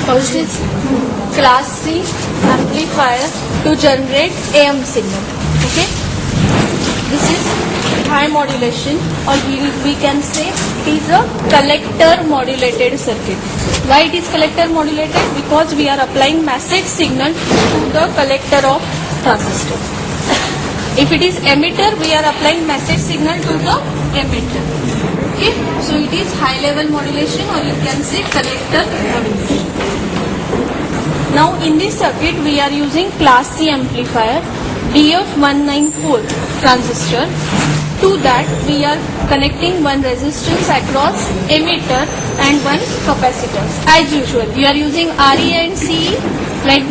This is class C amplifier to generate AM signal. Okay. This is high modulation, or we can say it is a collector modulated circuit. Why it is collector modulated? Because we are applying message signal to the collector of transistor. If it is emitter, we are applying message signal to the emitter. Okay, so it is high level modulation, or you can say collector modulation. Now in this circuit we are using class C amplifier DF194 transistor. To that we are connecting one resistance across emitter and one capacitor. As usual, we are using RE and CE, like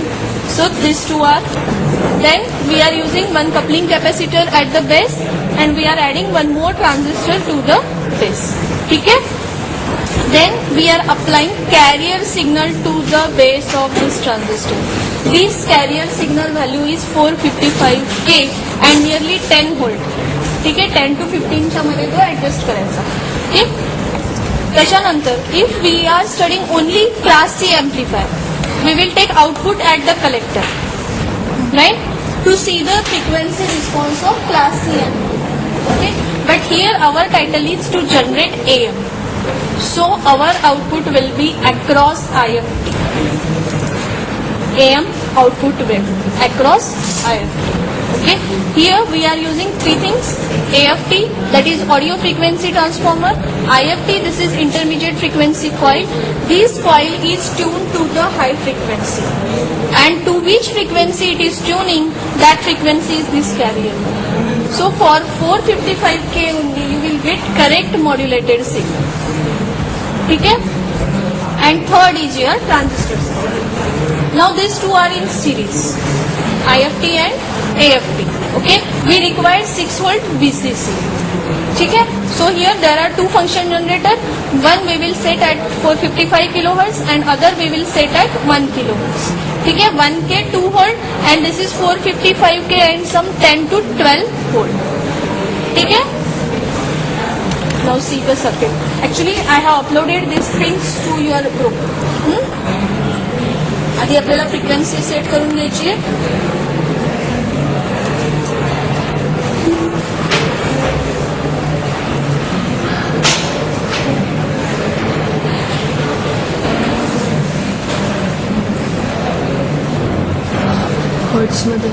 so these two are. Then we are using one coupling capacitor at the base, and we are adding one more transistor to the base. Okay? Then we are applying carrier signal to the base of this transistor. This carrier signal value is 455K and nearly 10 volt. ठीक आहे, 10 to 15 च्या मध्ये तो adjust करायचा. Okay. त्याच्यानंतर if we are studying only class C amplifier, we will take output at the collector, right, to see the frequency response of class C amplifier. Okay, but here our title is to generate AM, so our output will be across IFT. AM output will across IFT. Okay, here we are using three things: AFT, that is audio frequency transformer; IFT, this is intermediate frequency coil. This coil is tuned to the high frequency, and to which frequency it is tuning, that frequency is this carrier. So for 455K only you will get correct modulated signal. Okay, and third is your transistor circuit. Now these two are in series, IFT and AFT. Okay, we require 6 volt VCC. Okay, so here there are two function generator. One we will set at 455 kilohertz and other we will set at 1 kilohertz. Okay, 1K 2 volt and this is 455K and some 10 to 12 volt. Okay, now see the circuit. Actually I have uploaded these things to your group. आधी आपल्याला frequency set करून घ्यायची आहे. हर्ट्झमध्ये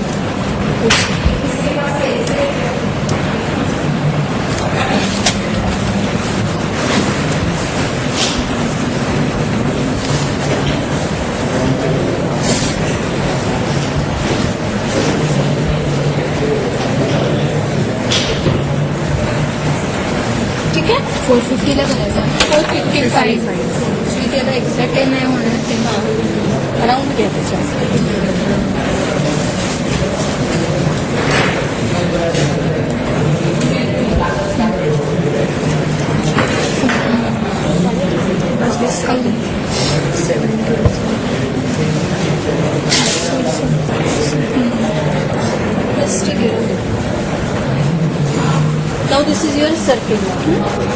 ठीक आहे. 450ला करायचं, 455. तिथे आता एक्झॅक्ट नाही होणार, ते अराउंड घ्या त्याच्या. Now this is your circuit,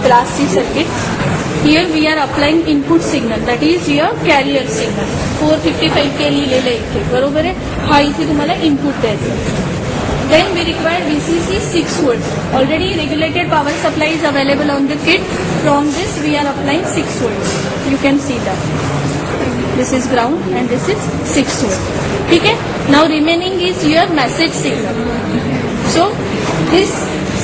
class C circuit. Here we are applying input signal, that is your carrier signal. 455K लिहिलेलं इथे, बरोबर आहे. हा इथे तुम्हाला इनपुट द्यायचं. Then we require VCC 6 volt. Already regulated power supply is available on the kit. From this we are applying 6 volt. You can see that. This is ground and this is 6 volt. ठीक है. Now remaining is your message signal. So this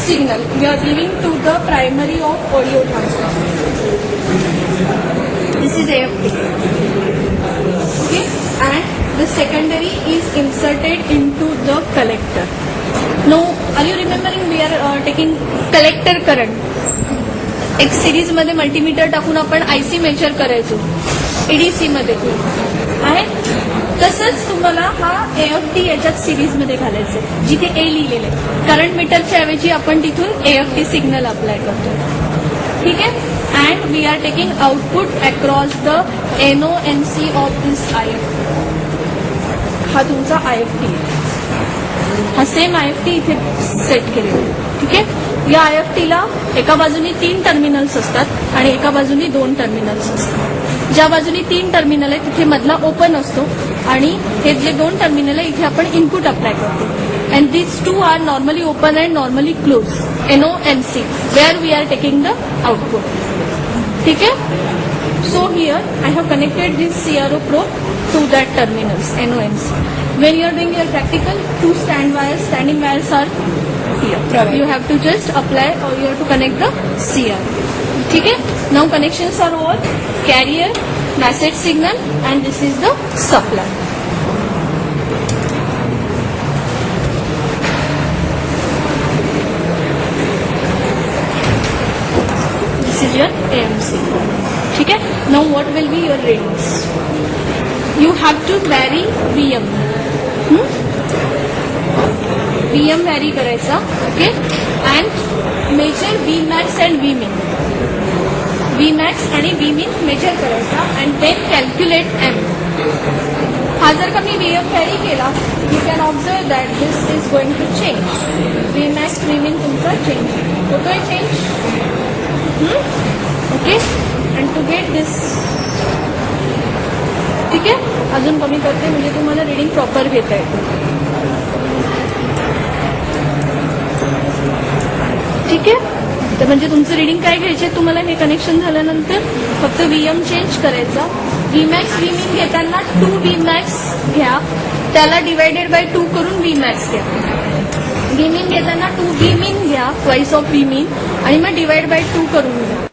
signal we are giving to the primary of audio transformer. This is AFT. Okay, and the secondary is inserted into the collector. Now, are you remembering we are taking collector current? एक series मध्ये multimeter टाकून आपण IC major करायचो ADC मध्ये आहे. तसंच तुम्हाला हा AFT याच्यात सिरीज मध्ये घालायचं, जिथे A लिहिलेलं आहे. करंट मीटरच्या ऐवजी आपण तिथून AFT सिग्नल अप्लाय करतो. ठीक आहे. And we are taking output across the NONC of this IFT. हा तुमचा IFT आहे. हा सेम IFT इथे सेट केलेला आहे. ठीक आहे. या IFT ला एका बाजूनी 3 टर्मिनल्स असतात आणि एका बाजूनी 2 टर्मिनल्स असतात. ज्या बाजूने 3 टर्मिनल आहे तिथे मधला ओपन असतो आणि हे जे 2 टर्मिनल आहे इथे आपण इनपुट अप्लाय करतो. And these two are normally open and normally close, NONC, where we are taking the output. ठीक आहे. So here I have connected this CRO probe to that terminals, NONC. When you are doing your practical, 2 standing wires are here. You have to just apply or you have to connect the CRO. ठीक है. Now connections are over. Carrier, message signal, and this is the supply. This is your AMC. ठीक है. Now what will be your readings? You have to vary VM. VM vary करायचा. Okay. And measure Vmax and Vmin. Vmax आणि Vmin measure करायचा and then calculate M. हा जर का मी VM vary केला, you can observe that this is going to change. Vmax Vmin तुमचा change होतोय. Change. Okay. And to get this, ठीक आहे. अजून कमी करते म्हणजे तुम्हाला रिडिंग प्रॉपर घेता येते. ठीक आहे. तर म्हणजे तुमचं रिडिंग काय घ्यायचे तुम्हाला हे कनेक्शन झाल्यानंतर फक्त VM चेंज करायचा. Vmax Vmin घेताना 2 Vmax घ्या, त्याला डिवायडेड बाय 2 करून Vmax घ्या. Vmin घेताना 2 Vmin घ्या, ट्वाइस ऑफ Vmin, आणि मग डिवाइड बाय 2 करून घ्या.